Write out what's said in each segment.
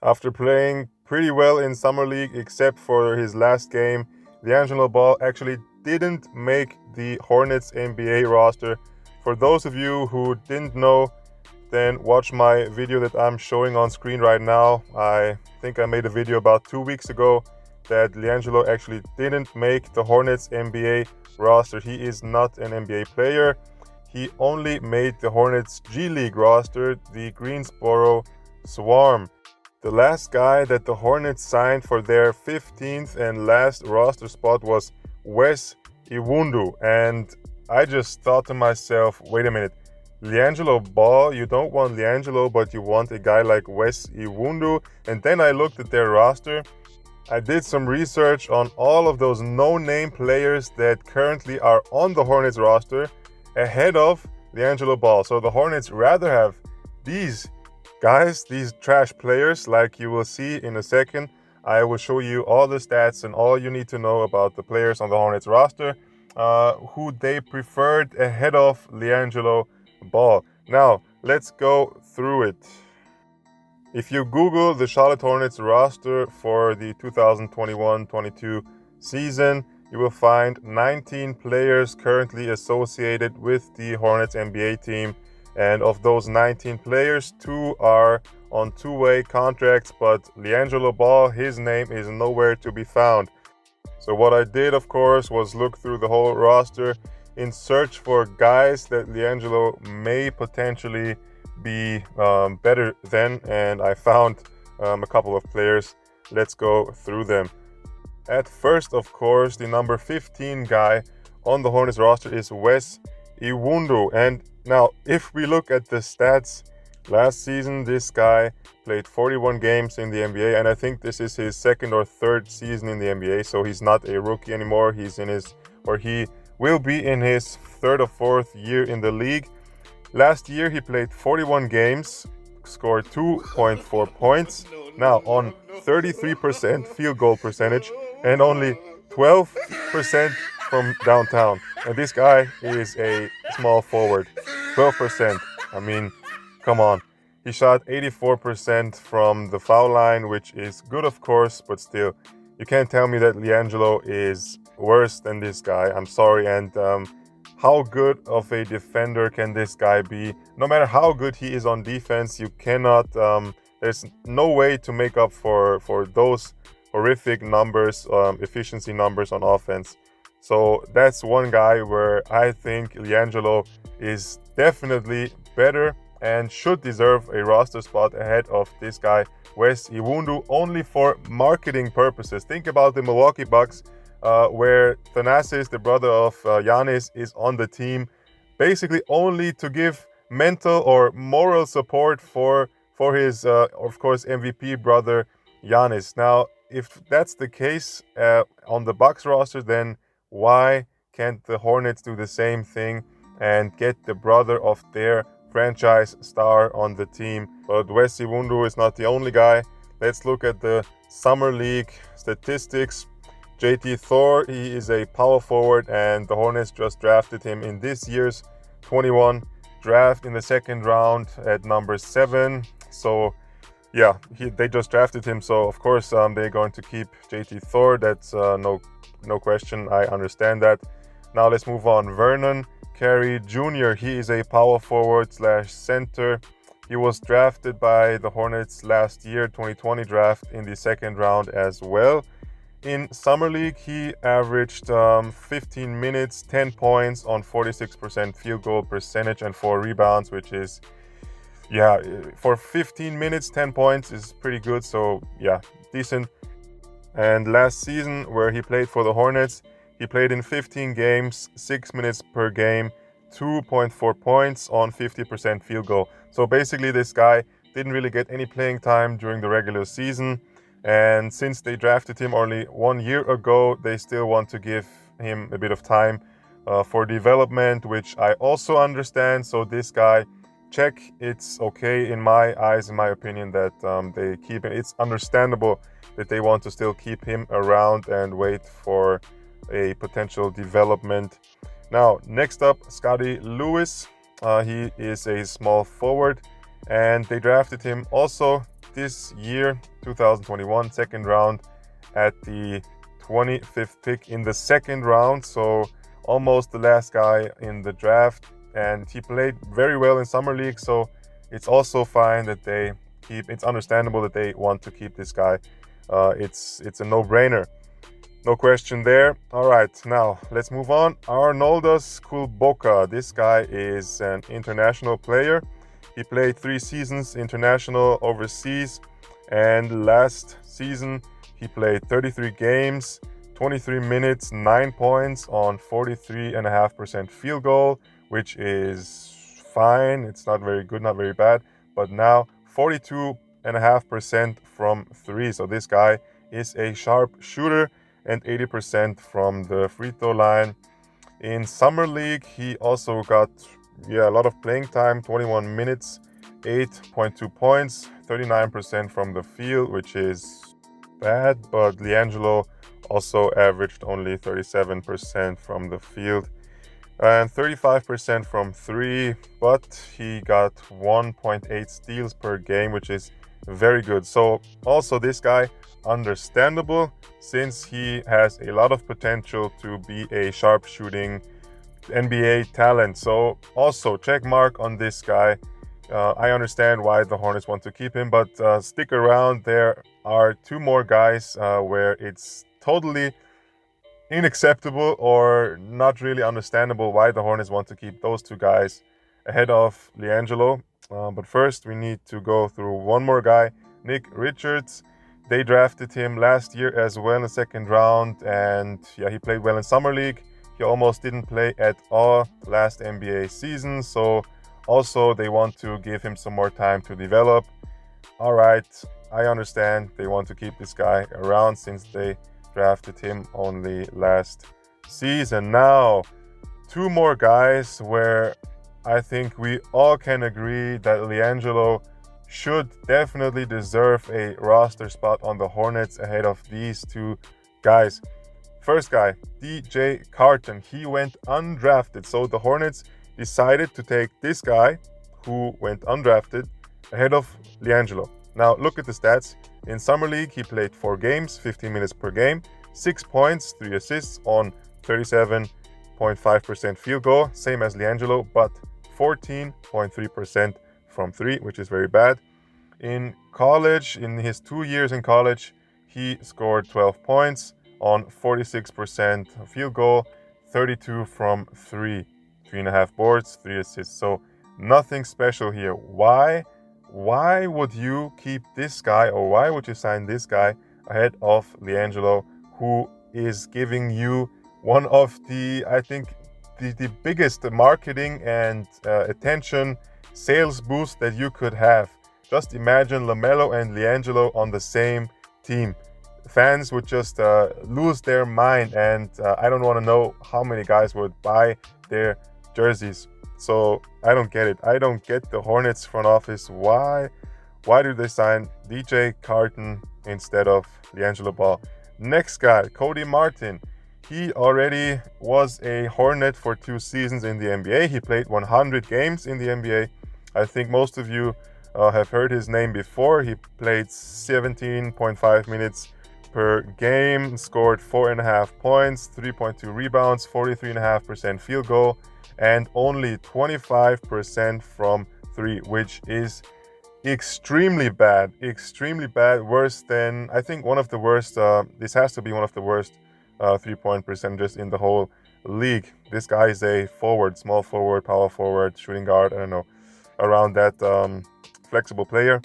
After playing pretty well in Summer League, except for his last game, LiAngelo Ball actually didn't make the Hornets NBA roster. For those of you who didn't know, then watch my video that I'm showing on screen right now. I think I made a video about 2 weeks ago that LiAngelo actually didn't make the Hornets NBA roster. He is not an NBA player. He only made the Hornets G League roster, the Greensboro Swarm. The last guy that the Hornets signed for their 15th and last roster spot was Wes Iwundu. And I just thought to myself, wait a minute, LiAngelo Ball, you don't want LiAngelo, but you want a guy like Wes Iwundu. And then I looked at their roster. I did some research on all of those no-name players that currently are on the Hornets roster ahead of LiAngelo Ball. So the Hornets rather have these guys, these trash players, like you will see in a second. I will show you all the stats and all you need to know about the players on the Hornets roster, who they preferred ahead of LiAngelo Ball. Now, let's go through it. If you Google the Charlotte Hornets roster for the 2021-22 season, you will find 19 players currently associated with the Hornets NBA team. And of those 19 players, 2 are on two-way contracts, but LiAngelo Ball, his name is nowhere to be found. So what I did, of course, was look through the whole roster in search for guys that LiAngelo may potentially be better than, and I found a couple of players. Let's go through them. At first, of course, the number 15 guy on the Hornets roster is Wes Iwundu. And now, if we look at the stats, last season this guy played 41 games in the NBA, and I think this is his second or third season in the NBA, so he's not a rookie anymore. He will be in his third or fourth year in the league. Last year he played 41 games, scored 2.4 points, now on 33% field goal percentage and only 12% from downtown. And this guy is a small forward. 12%. I mean, come on. He shot 84% from the foul line, which is good, of course, but still, you can't tell me that LiAngelo is worse than this guy. I'm sorry. And how good of a defender can this guy be? No matter how good he is on defense, you cannot, there's no way to make up for those horrific numbers, efficiency numbers on offense. So that's one guy where I think LiAngelo is definitely better and should deserve a roster spot ahead of this guy, Wes Iwundu, only for marketing purposes. Think about the Milwaukee Bucks, where Thanasis, the brother of Giannis, is on the team, basically only to give mental or moral support for his, of course, MVP brother Giannis. Now, if that's the case on the Bucks roster, then why can't the Hornets do the same thing and get the brother of their franchise star on the team? But Wes Iwundu is not the only guy. Let's look at the Summer League statistics. JT Thor, he is a power forward, and the Hornets just drafted him in this year's 21 draft in the second round at number 7. So yeah, they just drafted him, so of course they're going to keep JT Thor. That's no question. I understand that. Now let's move on. Vernon Carey Jr. He is a power forward / center. He was drafted by the Hornets last year, 2020 draft, in the second round as well. In Summer League, he averaged 15 minutes, 10 points on 46% field goal percentage and 4 rebounds, which is, yeah, for 15 minutes, 10 points is pretty good. So yeah, decent. And last season, where he played for the Hornets, he played in 15 games, 6 minutes per game, 2.4 points on 50% field goal. So basically, this guy didn't really get any playing time during the regular season. And since they drafted him only 1 year ago, they still want to give him a bit of time for development, which I also understand. So this guy, check, it's okay in my eyes, in my opinion, that they keep him. It's understandable that they want to still keep him around and wait for a potential development. Now, next up, Scottie Lewis. He is a small forward, and they drafted him also this year, 2021, second round at the 25th pick in the second round. So almost the last guy in the draft. And he played very well in Summer League. So it's also fine that they it's understandable that they want to keep this guy. It's a no-brainer. No question there. All right, now let's move on. Arnoldas Kulboka. This guy is an international player. He played 3 seasons international overseas, and last season he played 33 games, 23 minutes, 9 points on 43.5% field goal, which is fine. It's not very good, not very bad, but now 42.5% from 3. So this guy is a sharp shooter, and 80% from the free throw line. In Summer League, he also got a lot of playing time, 21 minutes, 8.2 points, 39% from the field, which is bad, but LiAngelo also averaged only 37% from the field and 35% from 3, but he got 1.8 steals per game, which is very good. So also this guy, understandable, since he has a lot of potential to be a sharp shooting NBA talent. So also check mark on this guy. I understand why the Hornets want to keep him, but stick around. There are 2 more guys where it's totally unacceptable or not really understandable why the Hornets want to keep those 2 guys ahead of LiAngelo. But first we need to go through one more guy, Nick Richards. They drafted him last year as well in the second round, and he played well in Summer League. He almost didn't play at all last NBA season, so also they want to give him some more time to develop. All right, I understand they want to keep this guy around since they drafted him only last season. Now, 2 more guys where I think we all can agree that LiAngelo should definitely deserve a roster spot on the Hornets ahead of these 2 guys. First guy, DJ Carton. He went undrafted. So the Hornets decided to take this guy who went undrafted ahead of LiAngelo. Now look at the stats. In Summer League, he played 4 games, 15 minutes per game, 6 points, 3 assists on 37.5% field goal, same as LiAngelo, but 14.3% from 3, which is very bad. In college, in his 2 years in college, he scored 12 points on 46% field goal, 32 from 3, 3.5 boards, 3 assists. So nothing special here. Why would you keep this guy, or why would you sign this guy ahead of LiAngelo, who is giving you one of the, I think, the biggest marketing and attention sales boost that you could have? Just imagine LaMelo and LiAngelo on the same team. Fans would just lose their mind, and I don't want to know how many guys would buy their jerseys. So I don't get it. I don't get the Hornets front office. Why do they sign DJ Carton instead of LiAngelo Ball? Next guy, Cody Martin. He already was a Hornet for 2 seasons in the NBA. He played 100 games in the NBA. I think most of you have heard his name before. He played 17.5 minutes per game, scored 4.5 points, 3.2 rebounds, 43.5% field goal, and only 25% from 3, which is extremely bad, worse than, I think, one of the worst, this has to be one of the worst 3-point percentages in the whole league. This guy is a forward, small forward, power forward, shooting guard, I don't know, around that flexible player,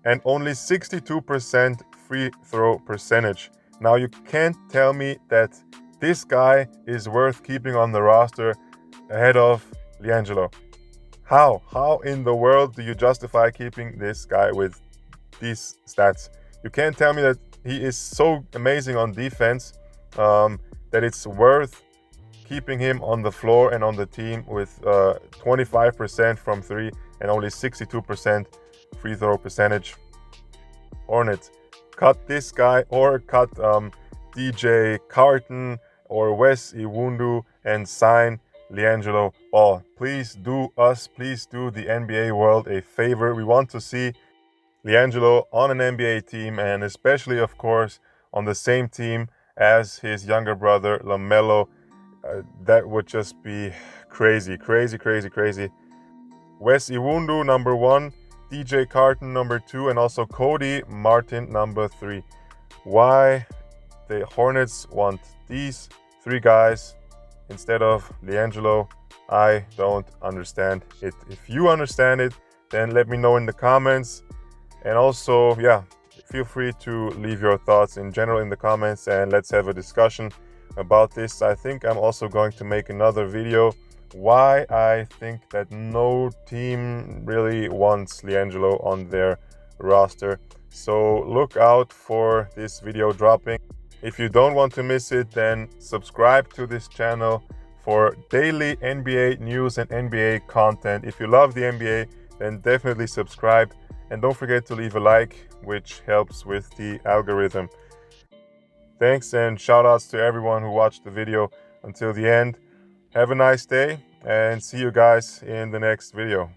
and only 62% free throw percentage. Now you can't tell me that this guy is worth keeping on the roster ahead of LiAngelo. How in the world do you justify keeping this guy with these stats? You can't tell me that he is so amazing on defense that it's worth keeping him on the floor and on the team with 25% from 3 and only 62% free throw percentage. Hornets, cut this guy or cut DJ Carton or Wes Iwundu and sign LiAngelo Ball. Please do the NBA world a favor. We want to see LiAngelo on an NBA team, and especially, of course, on the same team as his younger brother, LaMelo. That would just be crazy, crazy, crazy, crazy. Wes Iwundu, number 1, DJ Carton, number 2, and also Cody Martin, number 3. Why the Hornets want these 3 guys instead of LiAngelo, I don't understand it. If you understand it, then let me know in the comments. And also, yeah, feel free to leave your thoughts in general in the comments, and let's have a discussion about this. I think I'm also going to make another video why I think that no team really wants LiAngelo on their roster. So look out for this video dropping. If you don't want to miss it, then subscribe to this channel for daily NBA news and NBA content. If you love the NBA, then definitely subscribe. And don't forget to leave a like, which helps with the algorithm. Thanks and shout outs to everyone who watched the video until the end. Have a nice day and see you guys in the next video.